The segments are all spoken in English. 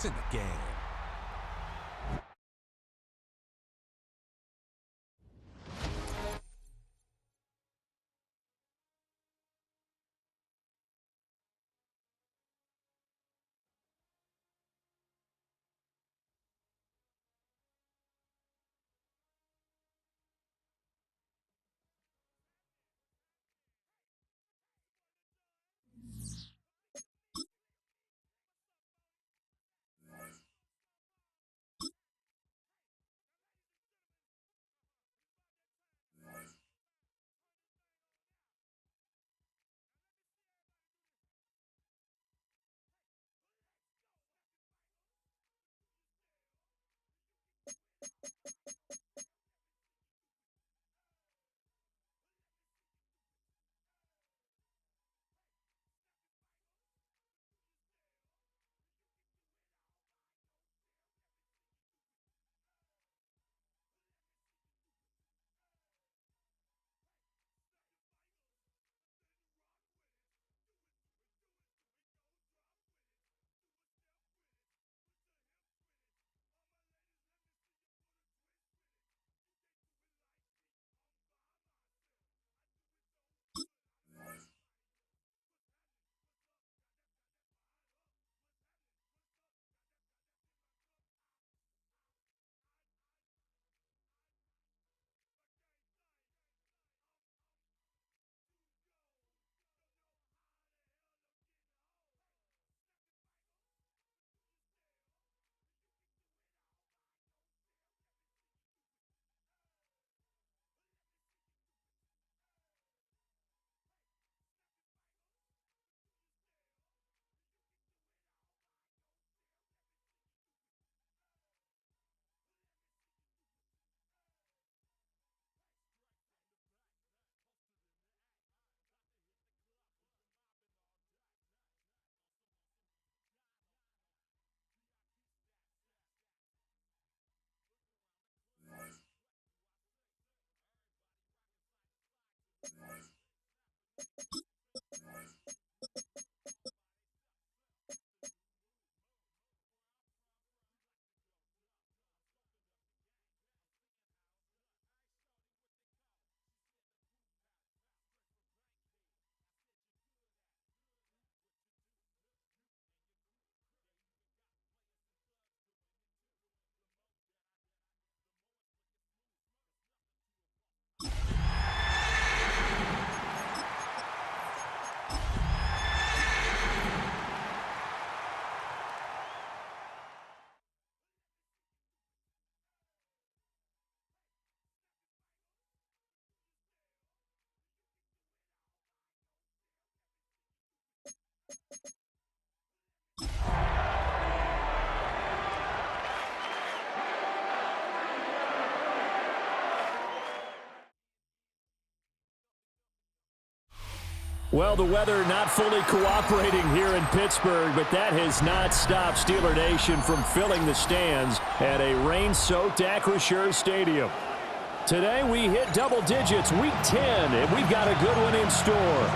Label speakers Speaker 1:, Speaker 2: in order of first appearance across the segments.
Speaker 1: It's in the game.
Speaker 2: Well, the weather not fully cooperating here in Pittsburgh, but that has not stopped Steeler Nation from filling the stands at a rain-soaked Acrisure Stadium. Today we hit double digits, Week 10, and we've got a good one in store,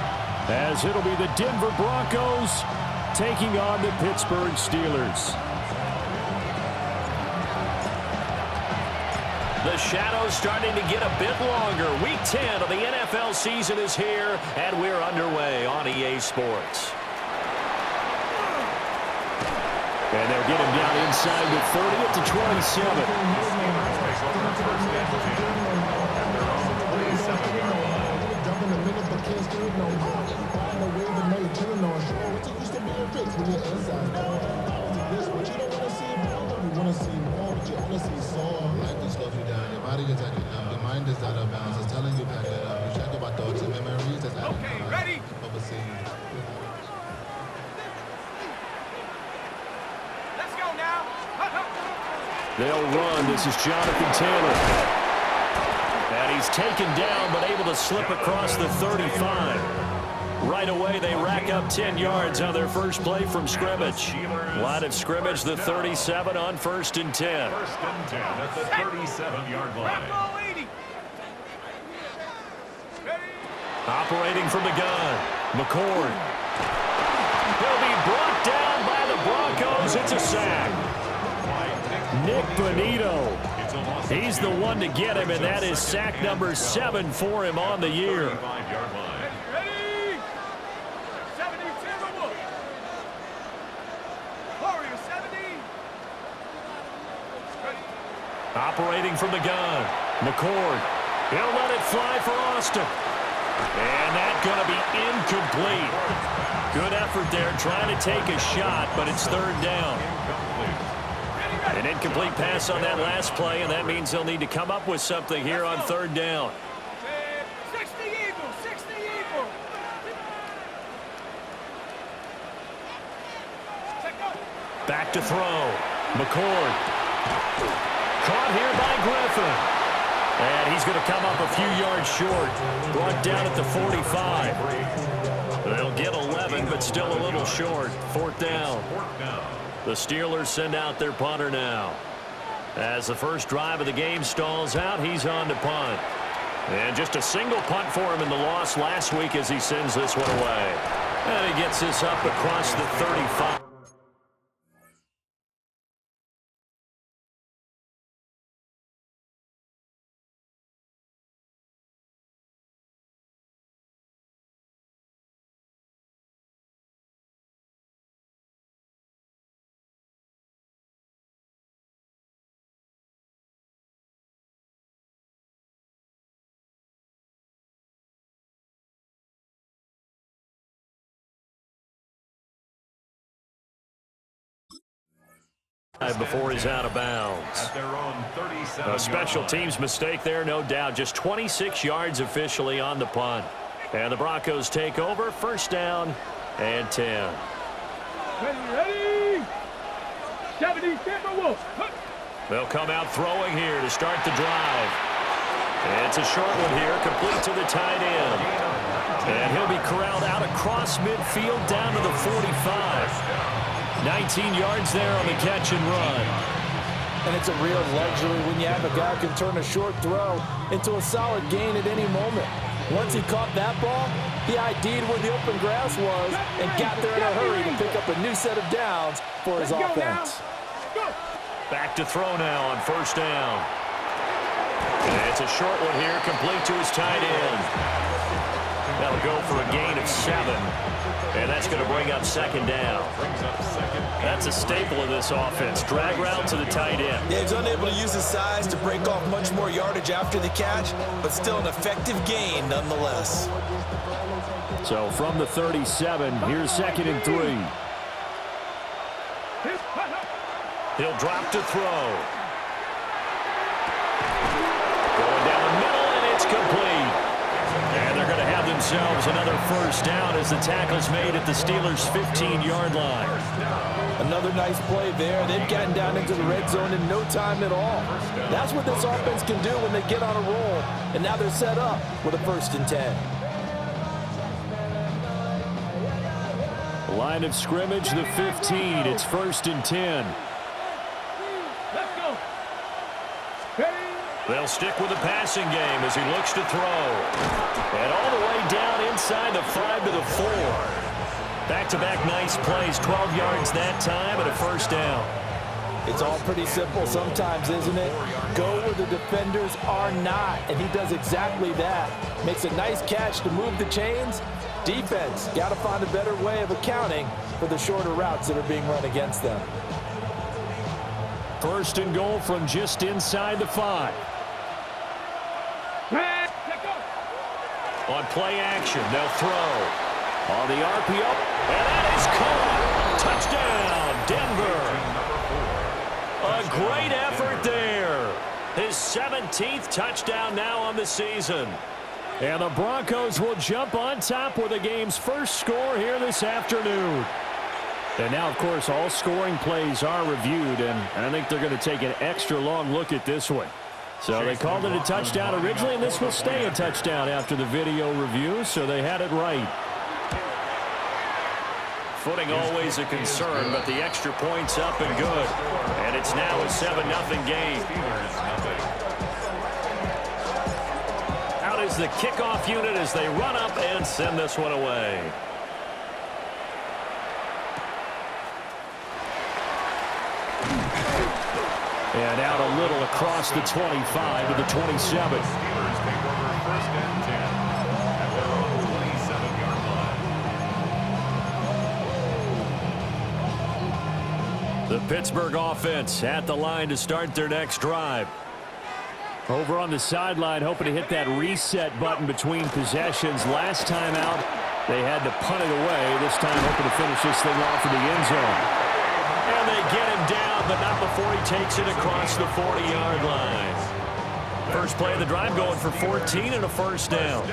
Speaker 2: as it'll be the Denver Broncos taking on the Pittsburgh Steelers. The shadow's starting to get a bit longer. Week 10 of the NFL season is here, and we're underway on EA Sports. And they'll get him down inside with 30 at the 27.
Speaker 3: Your body is acting up, your mind is out of bounds. It's telling you back it up. You check about thoughts and memories. That's
Speaker 1: Okay, ready?
Speaker 3: Overseas.
Speaker 1: Let's go now.
Speaker 2: They'll run. This is Jonathan Taylor. And he's taken down, but able to slip across the 35. Right away, they rack up 10 yards on their first play from scrimmage. Line of scrimmage, the 37 on 1st and 10.
Speaker 4: First and 10 at the 37-yard line.
Speaker 2: Operating from the gun, McCord. He'll be brought down by the Broncos. Broncos. It's a sack. Nick Bonito. He's the one to get him, and that is sack number 7 for him on the year. Operating from the gun, McCord. He'll let it fly for Austin. And that's going to be incomplete. Good effort there trying to take a shot, but it's third down. An incomplete pass on that last play, and that means they'll need to come up with something here on third down.
Speaker 1: 60 Eagles, 60 Eagles.
Speaker 2: Back to throw. McCord. Caught here by Griffin. And he's going to come up a few yards short. Brought down at the 45. They'll get 11, but still a little short. Fourth down. The Steelers send out their punter now. As the first drive of the game stalls out, he's on to punt. And just a single punt for him in the loss last week as he sends this one away. And he gets this up across the 35. Before he's out of bounds. A special teams mistake there, no doubt. Just 26 yards officially on the punt. And the Broncos take over. First down and 10.
Speaker 1: Ready. 70 Timberwolves.
Speaker 2: They'll come out throwing here to start the drive. It's a short one here, complete to the tight end. And he'll be corralled out across midfield down to the 45. 19 yards there on the catch and run.
Speaker 5: And it's a real luxury when you have a guy who can turn a short throw into a solid gain at any moment. Once he caught that ball, he ID'd where the open grass was and got there in a hurry to pick up a new set of downs for his offense.
Speaker 2: Back to throw now on first down. And it's a short one here, complete to his tight end. That'll go for a gain of 7. And that's going to bring up second down. That's a staple of this offense. Drag route to the tight end.
Speaker 5: Yeah, he's unable to use his size to break off much more yardage after the catch, but still an effective gain nonetheless.
Speaker 2: So from the 37, here's second and 3. He'll drop to throw. Going down the middle, and it's complete. And they're going to have themselves another first down as the tackle's made at the Steelers' 15-yard line.
Speaker 5: Another nice play there. They've gotten down into the red zone in no time at all. That's what this offense can do when they get on a roll. And now they're set up with a 1st and 10.
Speaker 2: Line of scrimmage, the 15. It's 1st and 10.
Speaker 1: Let's go.
Speaker 2: They'll stick with the passing game as he looks to throw. And all the way down inside the 5 to the 4. Back-to-back nice plays, 12 yards that time and a first down.
Speaker 5: It's all pretty simple sometimes, isn't it? Go where the defenders are not, and he does exactly that. Makes a nice catch to move the chains. Defense, got to find a better way of accounting for the shorter routes that are being run against them.
Speaker 2: First and goal from just inside the 5. On play action, they'll throw. On the RPO, and that is caught. Touchdown, Denver. A great effort there. His 17th touchdown now on the season. And the Broncos will jump on top with the game's first score here this afternoon. And now, of course, all scoring plays are reviewed, and I think they're going to take an extra long look at this one. So they called it a touchdown originally, and this will stay a touchdown after the video review, so they had it right. Footing always a concern, but the extra point's up and good. And it's now a 7-0 game. Out is the kickoff unit as they run up and send this one away. And out a little across the 25 to the 27.
Speaker 4: Steelers take over first and 10 at their own 27-yard line.
Speaker 2: The Pittsburgh offense at the line to start their next drive. Over on the sideline, hoping to hit that reset button between possessions. Last time out, they had to punt it away. This time, hoping to finish this thing off in the end zone. And they get him down, but not before he takes it across the 40-yard line. First play of the drive going for 14 and a first down.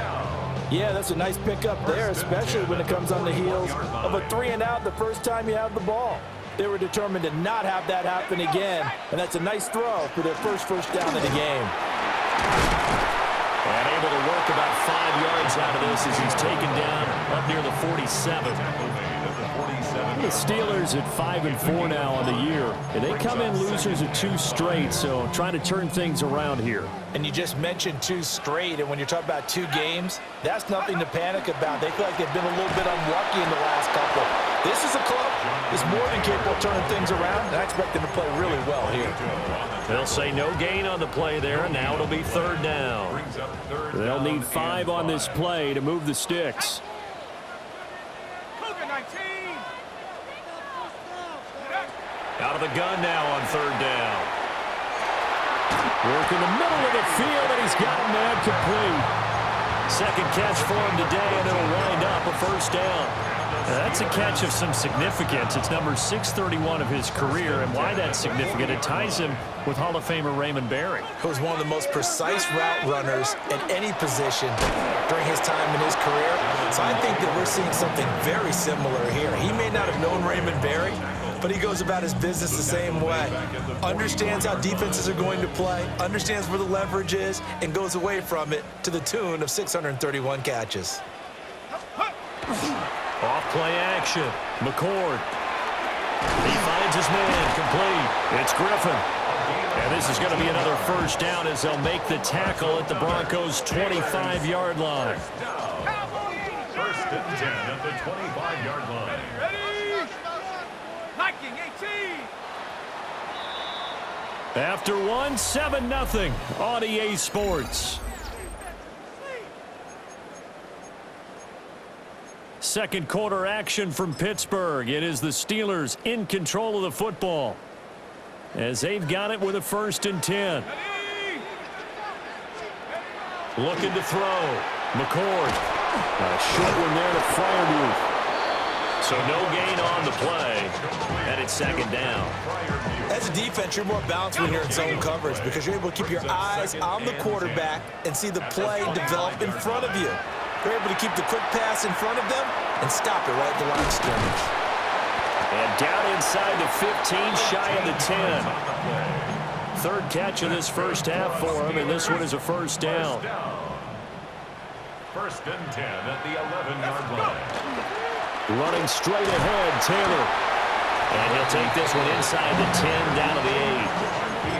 Speaker 5: Yeah, that's a nice pickup there, especially when it comes on the heels of a 3-and-out the first time you have the ball. They were determined to not have that happen again, and that's a nice throw for their first down of the game.
Speaker 2: And able to work about 5 yards out of this as he's taken down up near the 47. The Steelers at 5-4 now on the year, and they come in losers of 2 straight, so trying to turn things around here.
Speaker 5: And you just mentioned 2 straight, and when you're talking about 2 games, that's nothing to panic about. They feel like they've been a little bit unlucky in the last couple. This is a club that's more than capable of turning things around, and I expect them to play really well here.
Speaker 2: They'll say no gain on the play there, and now it'll be 3rd down. They'll need 5 on this play to move the sticks. Out of the gun now on 3rd down. Work in the middle of the field, and he's got him there complete. Second catch for him today, and it'll wind up a first down. Now, that's a catch of some significance. It's number 631 of his career, and why that's significant, it ties him with Hall of Famer Raymond Berry.
Speaker 5: He was one of the most precise route runners at any position during his time in his career. So I think that we're seeing something very similar here. He may not have known Raymond Berry, but he goes about his business the same way. Understands how defenses are going to play, understands where the leverage is, and goes away from it to the tune of 631 catches.
Speaker 2: Off-play action. McCord. He finds his man complete. It's Griffin. And this is going to be another first down as they'll make the tackle at the Broncos' 25-yard line.
Speaker 4: First and 10 at the 25-yard line.
Speaker 1: Ready? Liking 18.
Speaker 2: After 7-0 on EA Sports. Second quarter action from Pittsburgh. It is the Steelers in control of the football as they've got it with a 1st and 10. Looking to throw. McCord. A short one there to Freiermuth. So no gain on the play, and it's 2nd down.
Speaker 5: As a defense, you're more balanced when you're in zone coverage because you're able to keep your eyes on the quarterback and see the play develop in front of you. You're able to keep the quick pass in front of them and stop it right at the line of scrimmage.
Speaker 2: And down inside the 15, shy of the 10. 3rd catch of this first half for him, and this one is a first down.
Speaker 4: First and 10 at the 11-yard line.
Speaker 2: Running straight ahead, Taylor. And he'll take this one inside the 10, down to the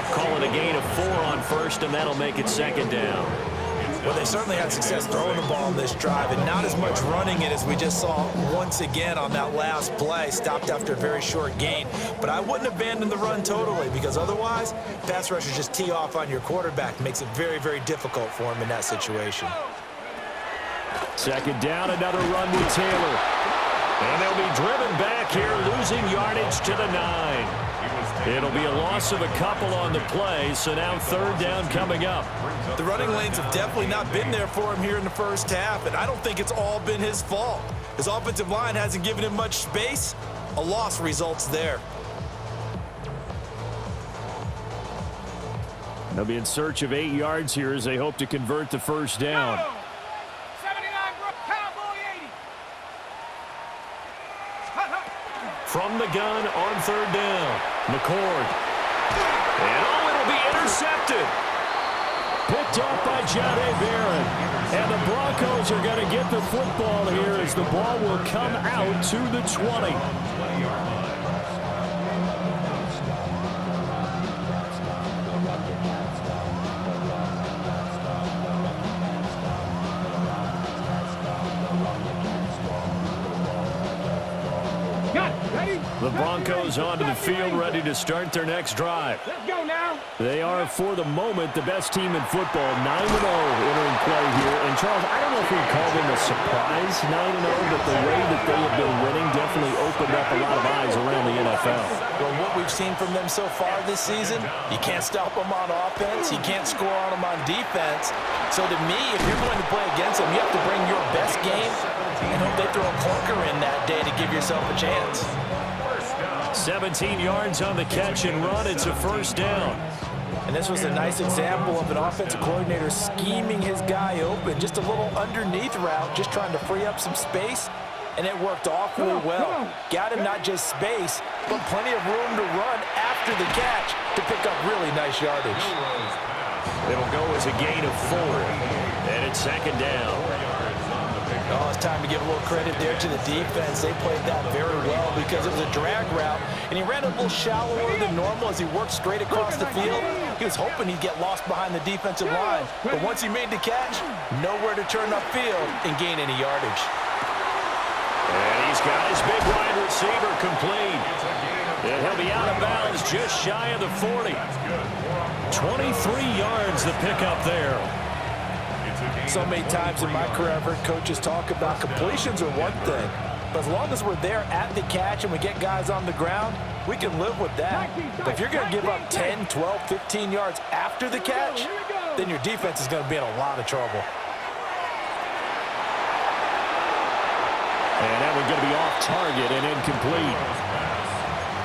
Speaker 2: 8. Call it a gain of 4 on 1st, and that'll make it 2nd down.
Speaker 5: Well, they certainly had success throwing the ball in this drive and not as much running it as we just saw once again on that last play. Stopped after a very short gain. But I wouldn't abandon the run totally because otherwise, pass rushers just tee off on your quarterback. Makes it very, very difficult for him in that situation.
Speaker 2: 2nd down, another run with Taylor. And they'll be driven back here, losing yardage to the 9. It'll be a loss of a couple on the play, so now 3rd down coming up.
Speaker 5: The running lanes have definitely not been there for him here in the first half, and I don't think it's all been his fault. His offensive line hasn't given him much space. A loss results there.
Speaker 2: They'll be in search of 8 yards here as they hope to convert the first down.
Speaker 1: 79, Cowboy 80.
Speaker 2: From the gun on 3rd down. McCord. And it'll be intercepted. Picked off by Jahdae Barron. And the Broncos are going to get the football here as the ball will come out to the 20.
Speaker 1: Got it. Ready?
Speaker 2: The Broncos onto the field, ready to start their next drive.
Speaker 1: Let's go now.
Speaker 2: They are, for the moment, the best team in football, 9-0 entering play here. And, Charles, I don't know if we call them a surprise 9-0, but the way that they have been winning definitely opened up a lot of eyes around the NFL.
Speaker 5: Well, what we've seen from them so far this season, you can't stop them on offense. You can't score on them on defense. So, to me, if you're going to play against them, you have to bring your best game and hope they throw a clunker in that day to give yourself a chance.
Speaker 2: 17 yards on the catch and run. It's a first down.
Speaker 5: And this was a nice example of an offensive coordinator scheming his guy open. Just a little underneath route, just trying to free up some space. And it worked awfully well. Got him not just space, but plenty of room to run after the catch to pick up really nice yardage.
Speaker 2: It'll go as a gain of 4. And it's second down.
Speaker 5: Oh, it's time to give a little credit there to the defense. They played that very well because it was a drag route, and he ran a little shallower than normal as he worked straight across the field. He was hoping he'd get lost behind the defensive line, but once he made the catch, nowhere to turn upfield and gain any yardage.
Speaker 2: And he's got his big wide receiver complete. And he'll be out of bounds just shy of the 40. 23 yards the pickup there.
Speaker 5: So many times in my career, I've heard coaches talk about completions are one thing, but as long as we're there at the catch and we get guys on the ground, we can live with that. But if you're going to give up 10, 12, 15 yards after the catch, then your defense is going to be in a lot of trouble.
Speaker 2: And that one's going to be off target and incomplete.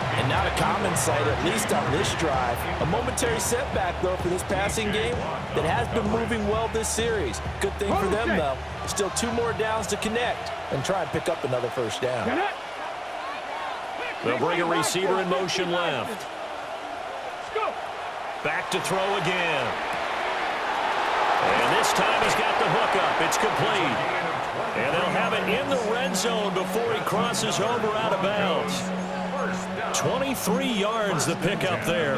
Speaker 5: And not a common sight, at least on this drive. A momentary setback, though, for this passing game that has been moving well this series. Good thing for them, though. Still 2 more downs to connect and try and pick up another first down.
Speaker 2: They'll bring a receiver in motion left. Back to throw again. And this time he's got the hook up. It's complete. And they'll have it in the red zone before he crosses over out of bounds. 23 yards the pickup there.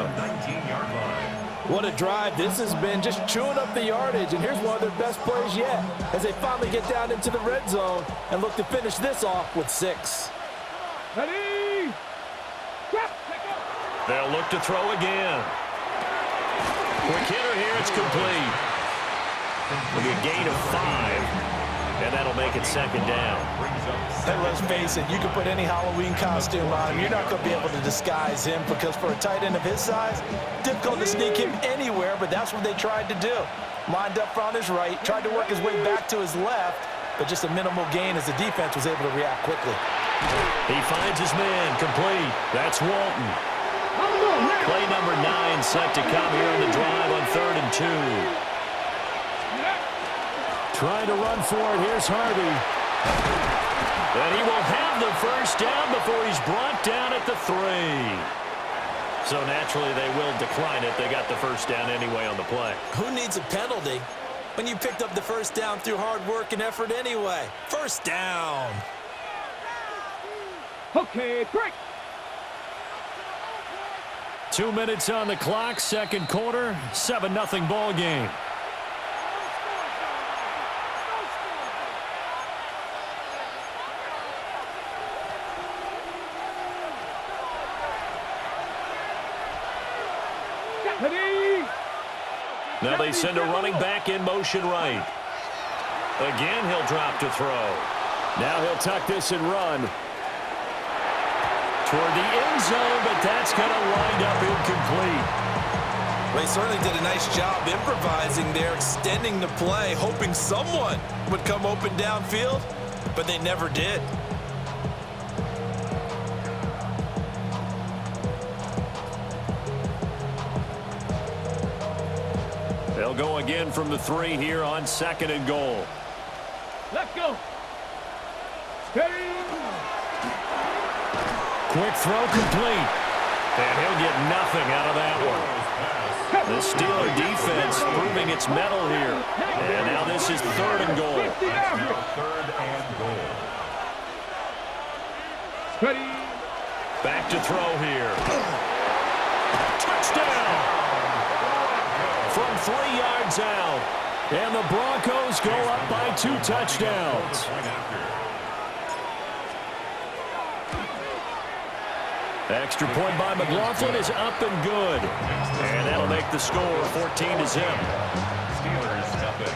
Speaker 5: What a drive this has been, just chewing up the yardage. And here's one of their best plays yet as they finally get down into the red zone and look to finish this off with 6.
Speaker 1: Ready?
Speaker 2: They'll look to throw again. Quick hitter here, it's complete. It'll be a gain of 5. And that'll make it second down.
Speaker 5: Hey, let's face it, you can put any Halloween costume on. You're not going to be able to disguise him because for a tight end of his size, difficult to sneak him anywhere, but that's what they tried to do. Lined up on his right, tried to work his way back to his left, but just a minimal gain as the defense was able to react quickly.
Speaker 2: He finds his man, complete. That's Walton. Play number 9 set to come here on the drive on 3rd and 2. Trying to run for it. Here's Harvey. And he will have the first down before he's brought down at the 3. So naturally they will decline it. They got the first down anyway on the play.
Speaker 5: Who needs a penalty when you picked up the first down through hard work and effort anyway? First down.
Speaker 1: Okay, break.
Speaker 2: 2 minutes on the clock, second quarter, 7-0 ball game. Now they send a running back in motion right. Again, he'll drop to throw. Now he'll tuck this and run toward the end zone, but that's going to wind up incomplete.
Speaker 5: They certainly did a nice job improvising there, extending the play, hoping someone would come open downfield, but they never did.
Speaker 2: They'll go again from the 3 here on 2nd and goal.
Speaker 1: Let's go. Steady.
Speaker 2: Quick throw complete. And he'll get nothing out of that one. The Steeler defense proving its mettle here. And now this is 3rd and goal.
Speaker 4: 3rd and goal.
Speaker 1: Steady.
Speaker 2: Back to throw here. Touchdown! From 3 yards out. And the Broncos go up by 2 touchdowns. Extra point by McLaughlin is up and good. And that'll make the score 14-0.
Speaker 4: Steelers nothing.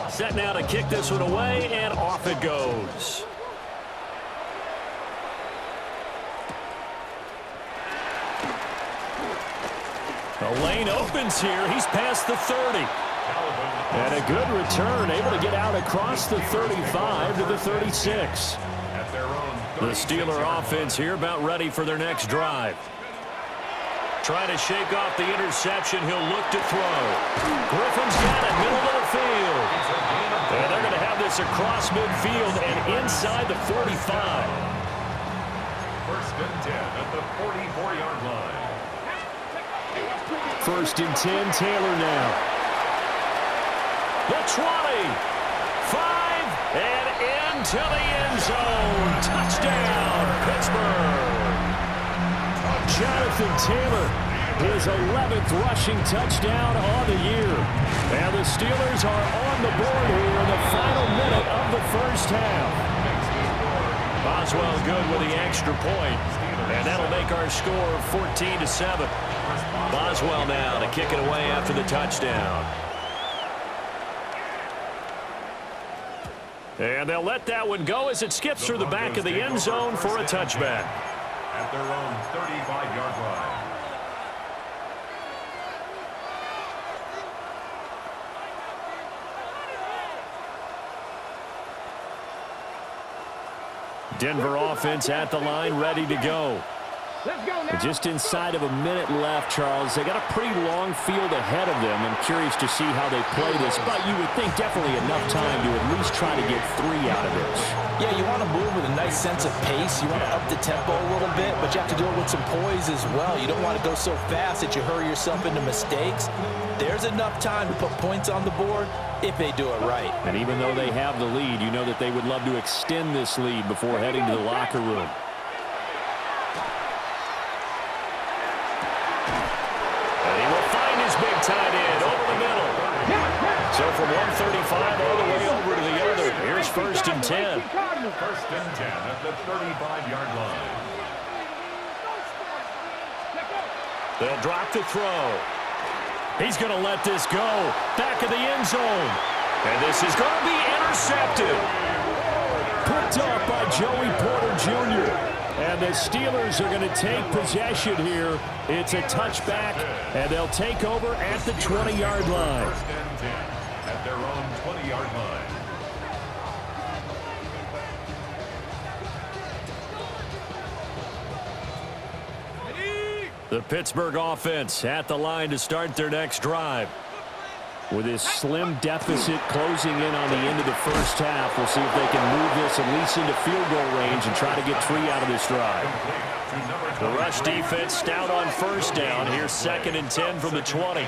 Speaker 2: Set now to kick this one away, and off it goes. The lane opens here. He's past the 30. And a good return, able to get out across the 35 to the 36. The Steeler offense here about ready for their next drive. Trying to shake off the interception. He'll look to throw. Griffin's got it, middle of the field. And they're going to have this across midfield and inside the 45.
Speaker 4: First and 10 at the 44-yard line.
Speaker 2: First and 10, Taylor now. The 20. 5, and into the end zone. Touchdown, Pittsburgh. Jonathan Taylor, his 11th rushing touchdown on the year. And the Steelers are on the board here in the final minute of the first half. Boswell good with the extra point. And that'll make our score 14-7. Boswell now to kick it away after the touchdown. And they'll let that one go as it skips through the back of the end zone for a touchback.
Speaker 4: At their own 35-yard line.
Speaker 2: Denver offense at the line, ready to go.
Speaker 1: Let's go now.
Speaker 2: Just inside of a minute left, Charles. They got a pretty long field ahead of them. I'm curious to see how they play this, but you would think definitely enough time to at least try to get 3 out of this.
Speaker 5: Yeah, you want to move with a nice sense of pace. You want to up the tempo a little bit, but you have to do it with some poise as well. You don't want to go so fast that you hurry yourself into mistakes. There's enough time to put points on the board if they do it right.
Speaker 2: And even though they have the lead, you know that they would love to extend this lead before heading to the locker room. Big tight end over the middle. So from 135 all the way over to the other. Here's first and 10.
Speaker 4: First and 10 at the 35-yard line.
Speaker 2: They'll drop the throw. He's going to let this go. Back of the end zone. And this is going to be intercepted. Picked off by Joey Porter Jr. And the Steelers are going to take possession here. It's a touchback, and they'll take over at the 20-yard line.
Speaker 4: First and 10 at their own 20-yard line.
Speaker 2: The Pittsburgh offense at the line to start their next drive. With this slim deficit closing in on the end of the first half, we'll see if they can move this at least into field goal range and try to get 3 out of this drive. The rush defense stout on first down. Here's second and 10 from the 20. A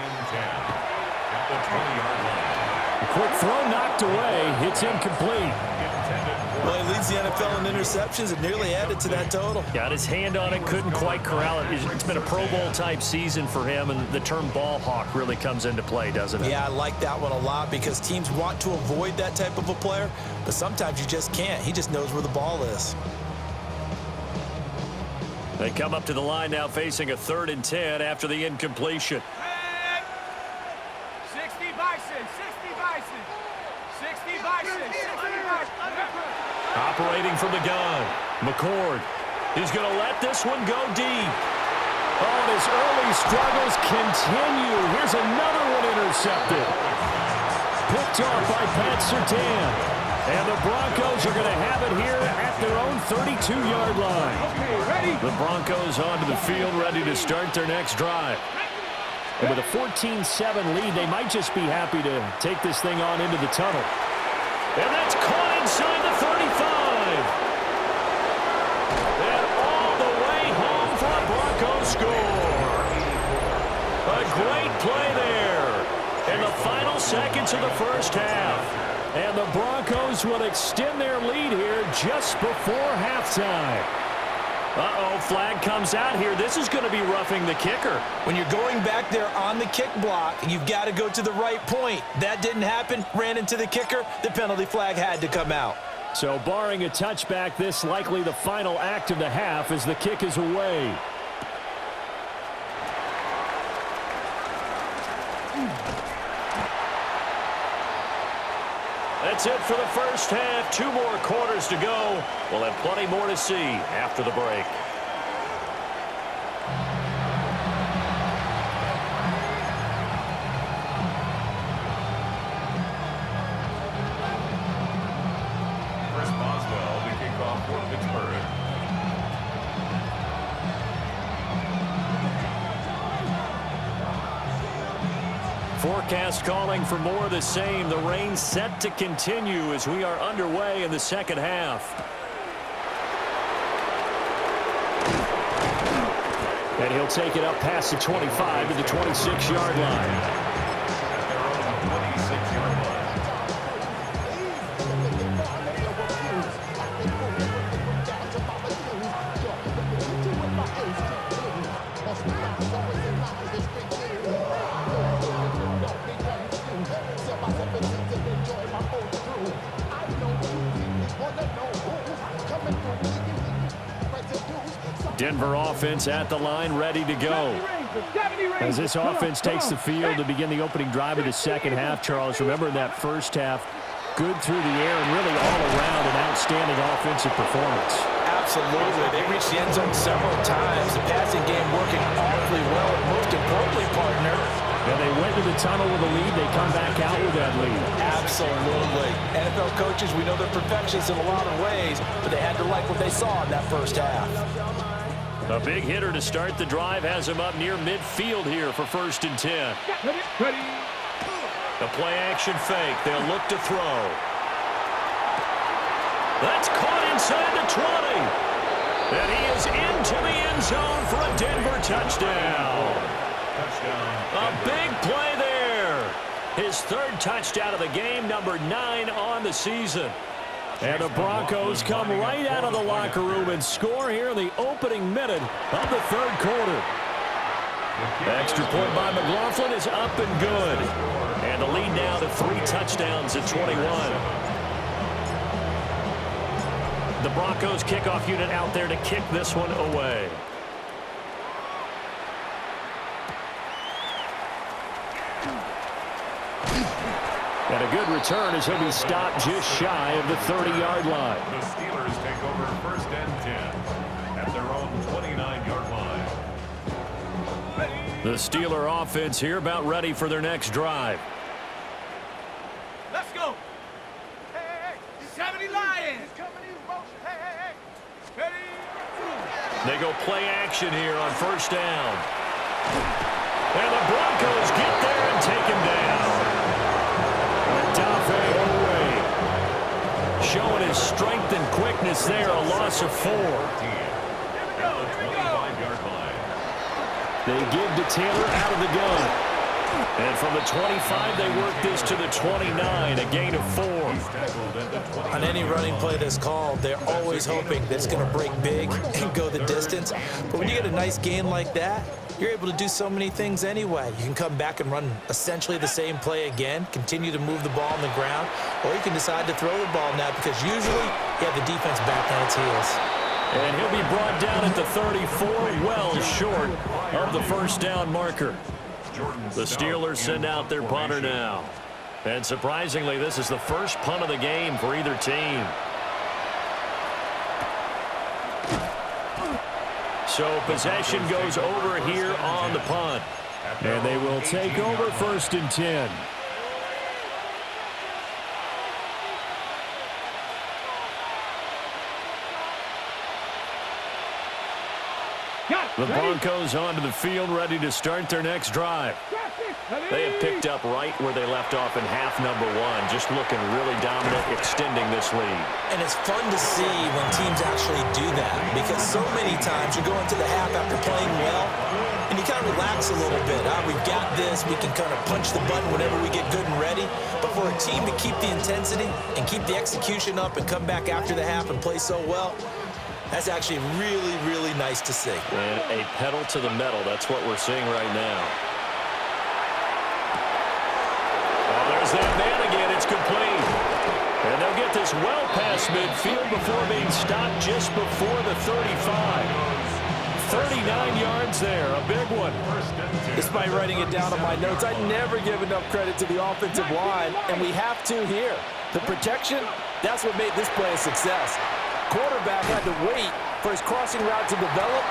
Speaker 2: quick throw knocked away. It's incomplete.
Speaker 5: Well, he leads the NFL in interceptions and nearly added to that total.
Speaker 2: Got his hand on it, couldn't quite corral it. It's been a Pro Bowl-type season for him, and the term ball hawk really comes into play, doesn't it?
Speaker 5: Yeah, I like that one a lot because teams want to avoid that type of a player, but sometimes you just can't. He just knows where the ball is.
Speaker 2: They come up to the line now facing a 3rd and 10 after the incompletion.
Speaker 1: 60 Bison, 60 Bison, 60 Bison, 60 Bison.
Speaker 2: Operating from the gun, McCord. He's going to let this one go deep. Oh, and his early struggles continue. Here's another one intercepted. Picked off by Pat Surtain. And the Broncos are going to have it here at their own 32-yard line.
Speaker 1: Okay, ready?
Speaker 2: The Broncos onto the field, ready to start their next drive. And with a 14-7 lead, they might just be happy to take this thing on into the tunnel. And that's caught inside the 35. And all the way home for a Broncos score. A great play there in the final seconds of the first half. And the Broncos will extend their lead here just before halftime. Uh-oh, flag comes out here. This is going to be roughing the kicker.
Speaker 5: When you're going back there on the kick block, you've got to go to the right point. That didn't happen. Ran into the kicker. The penalty flag had to come out.
Speaker 2: So barring a touchback, this likely the final act of the half as the kick is away. That's it for the first half. 2 more quarters to go. We'll have plenty more to see after the break.
Speaker 4: Chris Boswell, the kickoff for Pittsburgh.
Speaker 2: Forecast calling for more of the same. The rain set to continue as we are underway in the second half. And he'll take it up past the 25 to the 26-yard line. Denver offense at the line, ready to go. As this offense takes the field to begin the opening drive of the second half, Charles, remember in that first half, good through the air and really all around an outstanding offensive performance.
Speaker 5: Absolutely. They reached the end zone several times. The passing game working awfully well, and most importantly, partner,
Speaker 2: and they went to the tunnel with a lead. They come back out with that lead.
Speaker 5: Absolutely. NFL coaches, we know they're perfectionists in a lot of ways, but they had to like what they saw in that first half.
Speaker 2: A big hitter to start the drive has him up near midfield here for 1st and 10. The play-action fake. They'll look to throw. That's caught inside the 20. And he is into the end zone for a Denver touchdown. A big play there. His 3rd touchdown of the game, number 9 on the season. And the Broncos come right out of the locker room and score here in the opening minute of the 3rd quarter. The extra point by McLaughlin is up and good. And the lead now to 3 touchdowns at 21. The Broncos kickoff unit out there to kick this one away. And a good return as he'll be stopped just shy of the 30-yard line.
Speaker 4: The Steelers take over 1st and 10 at their own 29-yard line.
Speaker 2: The Steeler offense here about ready for their next drive.
Speaker 1: Let's go. Hey, 70 Lions.
Speaker 2: They go play action here on 1st down. And the Broncos get there and take him down. Showing his strength and quickness there, a loss of 4. They give to Taylor out of the gun. And from the 25, they work this to the 29, a gain of 4.
Speaker 5: On any running play that's called, they're always hoping that it's going to break big and go the distance. But when you get a nice gain like that, you're able to do so many things anyway. You can come back and run essentially the same play again, continue to move the ball on the ground, or you can decide to throw the ball now because usually you have the defense back on its heels.
Speaker 2: And he'll be brought down at the 34, well short of the 1st down marker. The Steelers send out their punter now. And surprisingly, this is the first punt of the game for either team. So possession goes over here on the punt. And they will take over 1st and 10. The Broncos onto the field, ready to start their next drive. They have picked up right where they left off in half number 1, just looking really dominant, extending this lead.
Speaker 5: And it's fun to see when teams actually do that, because so many times you go into the half after playing well, and you kind of relax a little bit. We've got this. We can kind of punch the button whenever we get good and ready. But for a team to keep the intensity and keep the execution up and come back after the half and play so well, That's actually really, really nice to see.
Speaker 2: And a pedal to the metal. That's what we're seeing right now. Oh, there's that man again. It's complete. And they'll get this well past midfield before being stopped just before the 35. 39 yards there, a big one.
Speaker 5: Despite writing it down on my notes, I never give enough credit to the offensive line, and we have to here. The protection, that's what made this play a success. Quarterback had to wait for his crossing route to develop,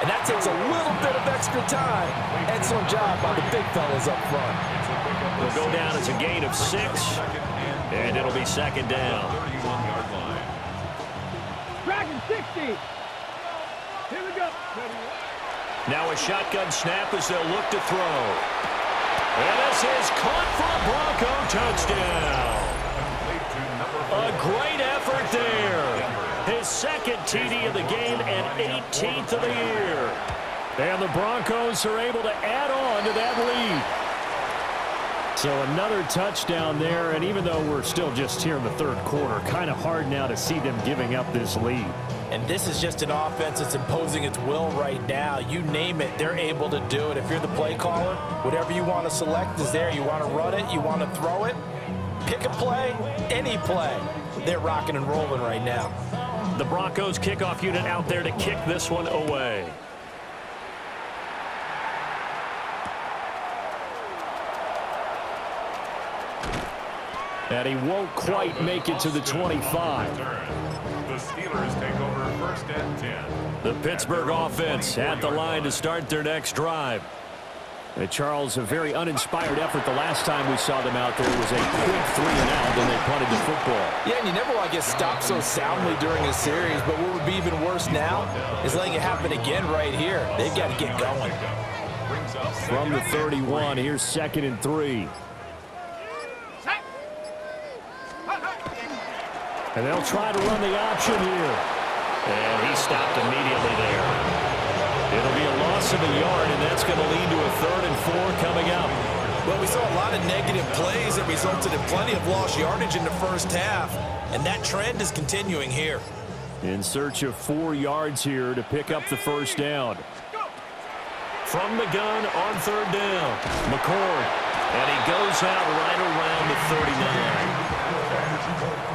Speaker 5: and that takes a little bit of extra time. Excellent job by the big fellas up front.
Speaker 2: Will go down as a gain of 6, and it'll be second down.
Speaker 4: 31-yard line.
Speaker 1: Dragon 60. Here we go.
Speaker 2: Now a shotgun snap as they'll look to throw. And this is caught for a Bronco touchdown. A great effort there. His second TD of the game and 18th of the year. And the Broncos are able to add on to that lead. So another touchdown there, and even though we're still just here in the third quarter, kind of hard now to see them giving up this lead.
Speaker 5: And this is just an offense that's imposing its will right now. You name it, they're able to do it. If you're the play caller, whatever you want to select is there. You want to run it, you want to throw it, pick a play, any play. They're rocking and rolling right now.
Speaker 2: The Broncos kickoff unit out there to kick this one away. And he won't quite make it to the 25.
Speaker 4: The Steelers take over first and 10.
Speaker 2: The Pittsburgh offense at the line to start their next drive. And Charles, a very uninspired effort the last time we saw them out there was a quick 3 and out, and they punted the football.
Speaker 5: Yeah, and you never want to get stopped so soundly during a series, but what would be even worse now is letting it happen again right here. They've got to get going.
Speaker 2: From the 31, here's 2nd and 3. And they'll try to run the option here. And he stopped immediately there. It'll be a loss of a yard, and that's going to lead to a 3rd and 4 coming up.
Speaker 5: Well, we saw a lot of negative plays that resulted in plenty of lost yardage in the first half, and that trend is continuing here.
Speaker 2: In search of 4 yards here to pick up the first down. From the gun on 3rd down, McCord. And he goes out right around the 39.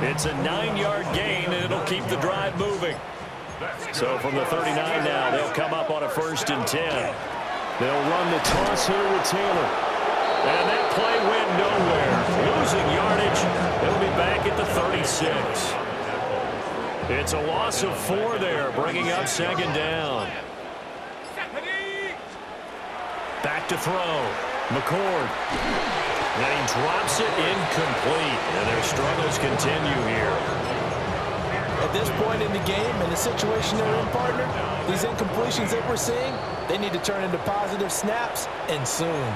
Speaker 2: It's a 9-yard gain, and it'll keep the drive moving. So from the 39 now, they'll come up on a 1st and 10. They'll run the toss here with Taylor. And that play went nowhere. Losing yardage. They'll be back at the 36. It's a loss of 4 there, bringing up 2nd down. Back to throw. McCord. And he drops it incomplete. And their struggles continue here.
Speaker 5: At this point in the game and the situation they're in, partner, these incompletions that we're seeing, they need to turn into positive snaps, and soon.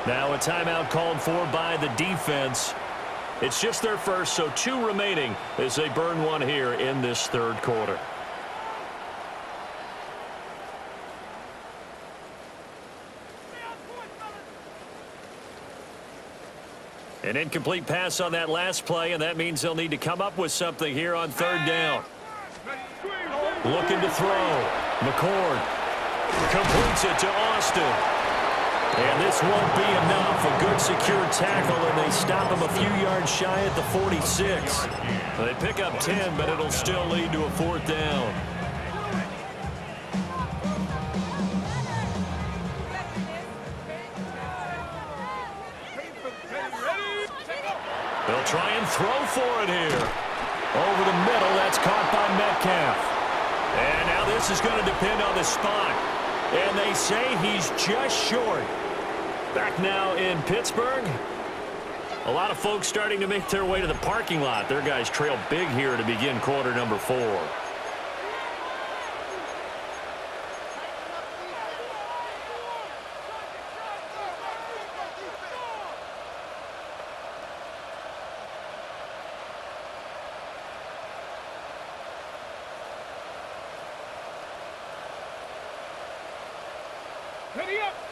Speaker 2: Now a timeout called for by the defense. It's just their first, so 2 remaining as they burn one here in this 3rd quarter. An incomplete pass on that last play, and that means they'll need to come up with something here on 3rd down. Looking to throw. McCord completes it to Austin. And this won't be enough. A good secure tackle, and they stop him a few yards shy at the 46. They pick up 10, but it'll still lead to a 4th down. They'll try and throw for it here. Over the middle, that's caught by Metcalf. And now this is going to depend on the spot. And they say he's just short. Back now in Pittsburgh. A lot of folks starting to make their way to the parking lot. Their guys trail big here to begin quarter number 4.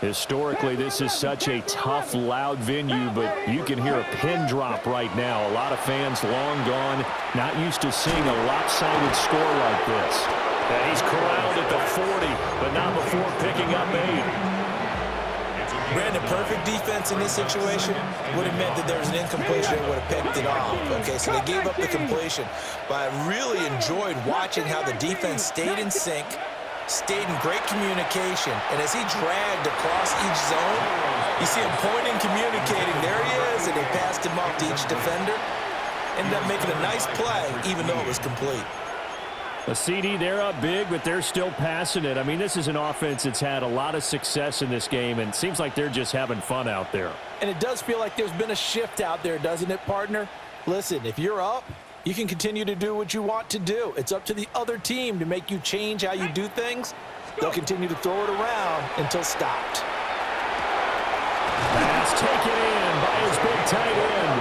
Speaker 2: Historically, this is such a tough, loud venue, but you can hear a pin drop right now. A lot of fans long gone, not used to seeing a lopsided score like this. And he's corralled at the 40, but not before picking up 8.
Speaker 5: Brandon, perfect defense in this situation would have meant that there was an incompletion and would have picked it off. Okay, so they gave up the completion. But I really enjoyed watching how the defense stayed in sync, stayed in great communication, and as he dragged across each zone, you see him pointing, communicating. There he is, and they passed him off to each defender. Ended up making a nice play, even though it was complete.
Speaker 2: A CD, they're up big, but they're still passing it. I mean, this is an offense that's had a lot of success in this game, and it seems like they're just having fun out there.
Speaker 5: And it does feel like there's been a shift out there, doesn't it, partner? Listen, if you're up, you can continue to do what you want to do. It's up to the other team to make you change how you do things. They'll continue to throw it around until stopped.
Speaker 2: Pass taken in by his big tight end.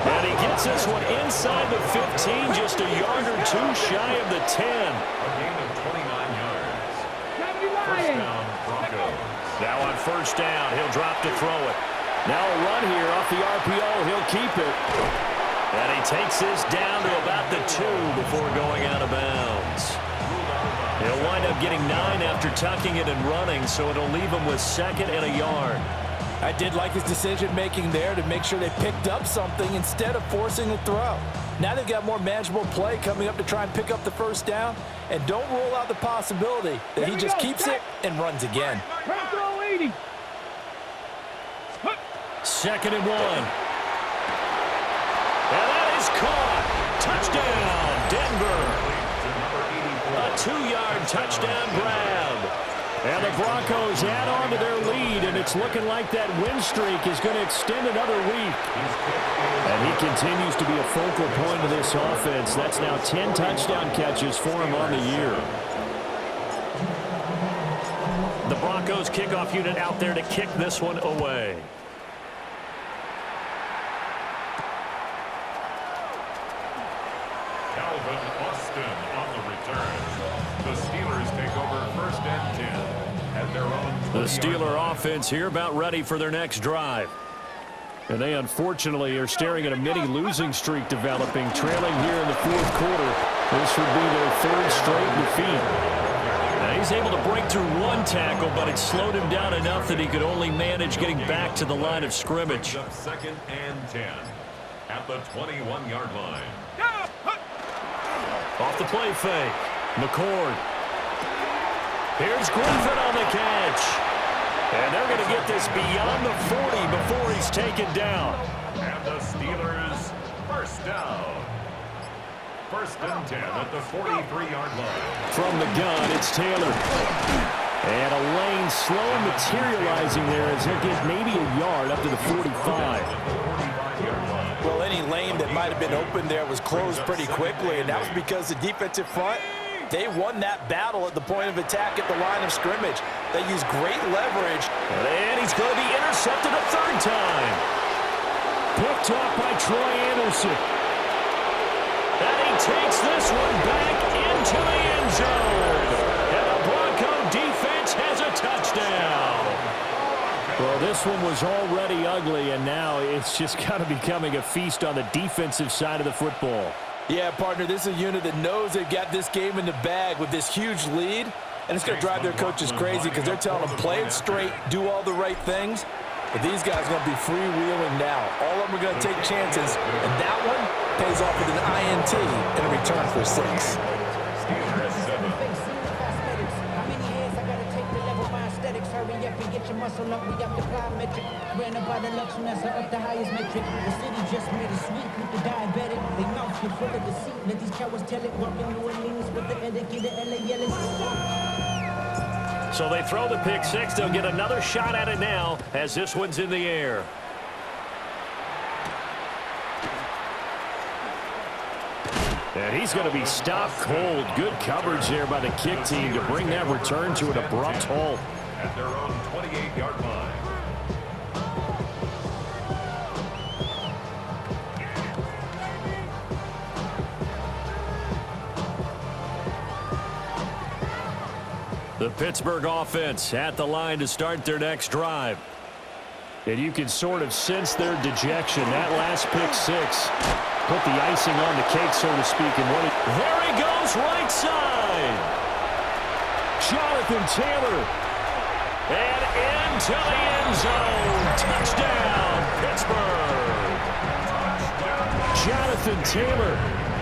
Speaker 2: And he gets this one inside the 15, just a yard or two shy of the 10.
Speaker 4: A gain of 29 yards. First down, Broncos.
Speaker 2: Now on first down, he'll drop to throw it. Now a run here off the RPO. He'll keep it. And he takes this down to about the 2 before going out of bounds. He'll wind up getting 9 after tucking it and running, so it'll leave him with 2nd and a yard.
Speaker 5: I did like his decision-making there to make sure they picked up something instead of forcing the throw. Now they've got more manageable play coming up to try and pick up the first down, and don't rule out the possibility that he just keeps it and runs again.
Speaker 2: 2nd and 1. And that is caught. Touchdown, Denver. A 2-yard touchdown grab. And the Broncos add on to their lead, and it's looking like that win streak is going to extend another week. And he continues to be a focal point of this offense. That's now 10 touchdown catches for him on the year. The Broncos kickoff unit out there to kick this one away.
Speaker 4: Calvin Austin on the return. The Steelers take over first and 10 at their own 20-yard
Speaker 2: The Steeler offense here about ready for their next drive. And they unfortunately are staring at a mini losing streak developing, trailing here in the 4th quarter. This would be their 3rd straight defeat. Now he's able to break through one tackle, but it slowed him down enough that he could only manage getting back to the line of scrimmage.
Speaker 4: Up 2nd and 10 at the 21-yard line.
Speaker 2: Off the play fake. McCord. Here's Griffin on the catch. And they're going to get this beyond the 40 before he's taken down.
Speaker 4: And the Steelers first down. 1st and 10 at the 43-yard line.
Speaker 2: From the gun, it's Taylor. And a lane slow materializing there as he'll get maybe a yard up to the 45.
Speaker 5: Well, any lane that might have been open there was closed pretty quickly, and that was because the defensive front, they won that battle at the point of attack at the line of scrimmage. They used great leverage.
Speaker 2: And he's going to be intercepted a 3rd time. Picked off by Troy Anderson. And he takes this one back into the end zone. And the Bronco defense has a touchdown. Well, this one was already ugly, and now it's just kind of becoming a feast on the defensive side of the football.
Speaker 5: Yeah, partner, this is a unit that knows they've got this game in the bag with this huge lead, and it's going to drive their coaches crazy because they're telling them play it straight, do all the right things. But these guys are going to be freewheeling now. All of them are going to take chances, and that one pays off with an INT and a return for 6.
Speaker 6: Muscle up, we got the plyometric. Ran up by the Lux and that's up the highest metric. The city just made a sweep with the diabetic. They mouth get full of deceit. Let these cowards tell it. Walking New Orleans with the etiquette, the LA yelling.
Speaker 2: So they throw the pick 6. They'll get another shot at it now as this one's in the air. And he's going to be stopped cold. Good coverage there by the kick team to bring that return to an abrupt halt.
Speaker 4: At their own 28-yard line.
Speaker 2: The The Pittsburgh offense at the line to start their next drive. And you can sort of sense their dejection. That last pick six put the icing on the cake, so to speak. And there he goes, right side. Jonathan Taylor. And into the end zone. Touchdown, Pittsburgh. Jonathan Taylor,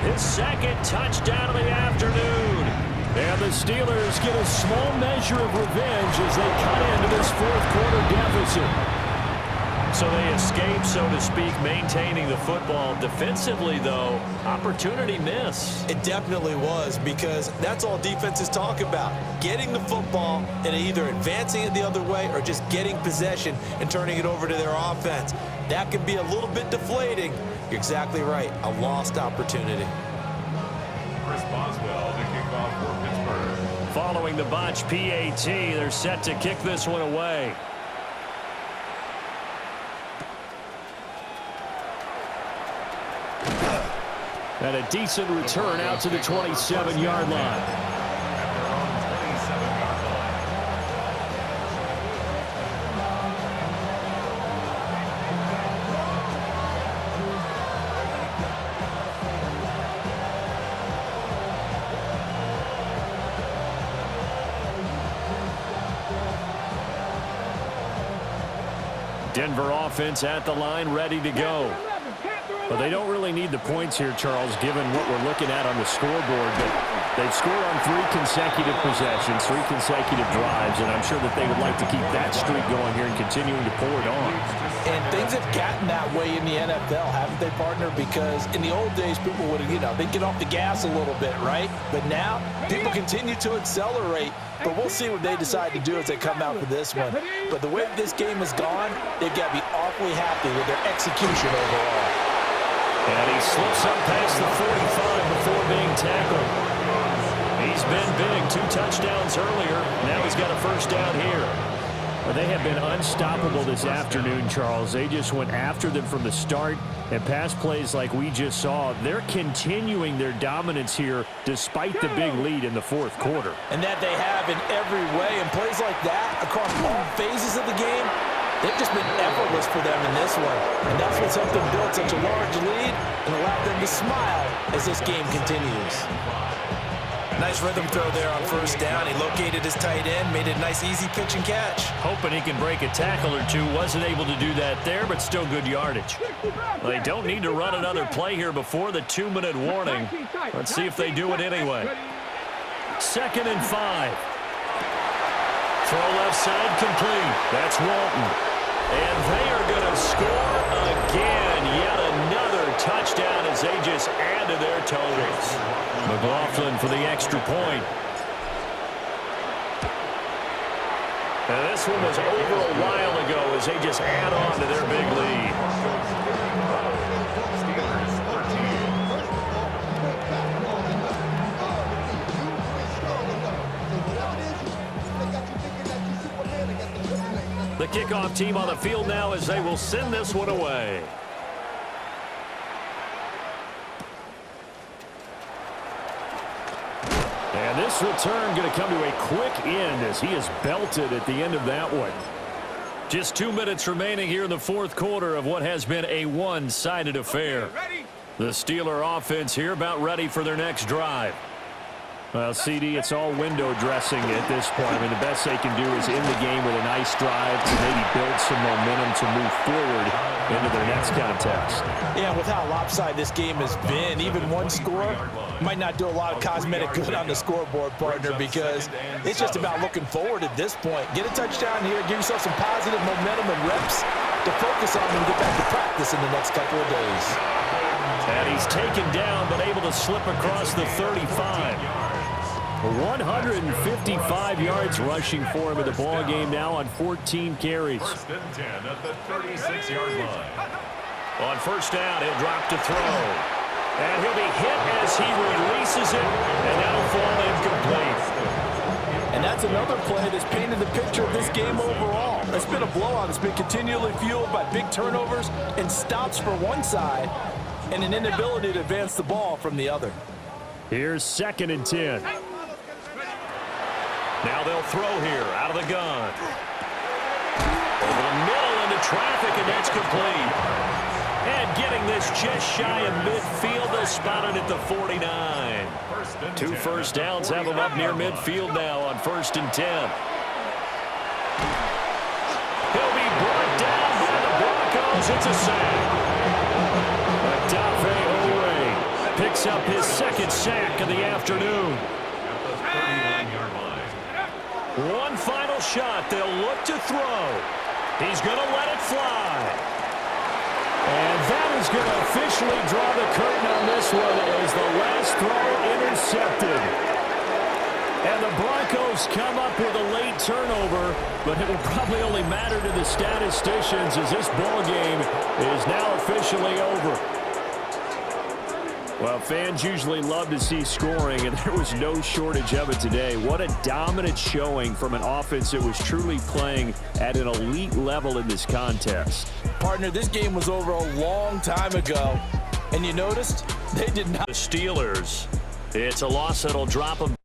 Speaker 2: his second touchdown of the afternoon. And the Steelers get a small measure of revenge as they cut into this fourth quarter deficit. So they escape, so to speak, maintaining the football. Defensively, though, opportunity miss.
Speaker 5: It definitely was, because that's all defenses talk about. Getting the football and either advancing it the other way or just getting possession and turning it over to their offense. That can be a little bit deflating. You're exactly right. A lost opportunity.
Speaker 4: Chris Boswell to kick off for Pittsburgh.
Speaker 2: Following the botch PAT, they're set to kick this one away. And a decent return out to the 27-yard line. Denver offense at the line, ready to go. But they don't really need the points here, Charles, given what we're looking at on the scoreboard. But they've scored on 3 consecutive possessions, 3 consecutive drives, and I'm sure that they would like to keep that streak going here and continuing to pour it on.
Speaker 5: And things have gotten that way in the NFL, haven't they, partner? Because in the old days, people would, they'd get off the gas a little bit, right? But now, people continue to accelerate. But we'll see what they decide to do as they come out for this one. But the way this game has gone, they've got to be awfully happy with their execution overall.
Speaker 2: And he slips up past the 45 before being tackled. He's been big, 2 touchdowns earlier. Now he's got a first down here. Well, they have been unstoppable this afternoon, Charles. They just went after them from the start, and pass plays like we just saw, they're continuing their dominance here despite the big lead in the fourth quarter.
Speaker 5: And that they have in every way, and plays like that across all phases of the game, they've just been effortless for them in this one. And that's what's helped them build such a large lead and allowed them to smile as this game continues. Nice rhythm throw there on first down. He located his tight end, made it a nice easy pitch and catch.
Speaker 2: Hoping he can break a tackle or two. Wasn't able to do that there, but still good yardage. Well, they don't need to run another play here before the 2-minute warning. Let's see if they do it anyway. 2nd and 5. Throw left side complete. That's Walton. And they are going to score again. Yet another touchdown as they just add to their totals. McLaughlin for the extra point. And this one was over a while ago as they just add on to their big lead. The kickoff team on the field now as they will send this one away. And this return going to come to a quick end as he is belted at the end of that one. Just 2 minutes remaining here in the fourth quarter of what has been a one-sided affair. The Steeler offense here about ready for their next drive. Well, CD, it's all window dressing at this point. I mean, the best they can do is end the game with a nice drive to maybe build some momentum to move forward into their next contest.
Speaker 5: Yeah, with how lopsided this game has been, even one score might not do a lot of cosmetic good on the scoreboard, partner, because it's just about looking forward at this point. Get a touchdown here, give yourself some positive momentum and reps to focus on and get back to practice in the next couple of days.
Speaker 2: And he's taken down, but able to slip across the 35. 155 yards rushing for him in the ball game now on 14 carries.
Speaker 4: 1st and 10 at the 36-yard line.
Speaker 2: On first down, he'll drop to throw. And he'll be hit as he releases it, and that'll fall incomplete.
Speaker 5: And that's another play that's painted the picture of this game overall. It's been a blowout. It's been continually fueled by big turnovers and stops for one side and an inability to advance the ball from the other.
Speaker 2: Here's 2nd and 10. Now they'll throw here out of the gun. Over the middle into traffic, and that's complete. And getting this just shy of midfield, they'll spot it at the 49. 2 first downs have them up near midfield now on 1st and 10. He'll be brought down by the Broncos. It's a sack. Adafe Oweh picks up his 2nd sack of the afternoon. One final shot. They'll look to throw. He's going to let it fly. And that is going to officially draw the curtain on this one as the last throw intercepted. And the Broncos come up with a late turnover, but it will probably only matter to the statisticians as this ball game is now officially over. Well, fans usually love to see scoring, and there was no shortage of it today. What a dominant showing from an offense that was truly playing at an elite level in this contest.
Speaker 5: Partner, this game was over a long time ago, and you noticed they did not.
Speaker 2: The Steelers, it's a loss that'll drop them.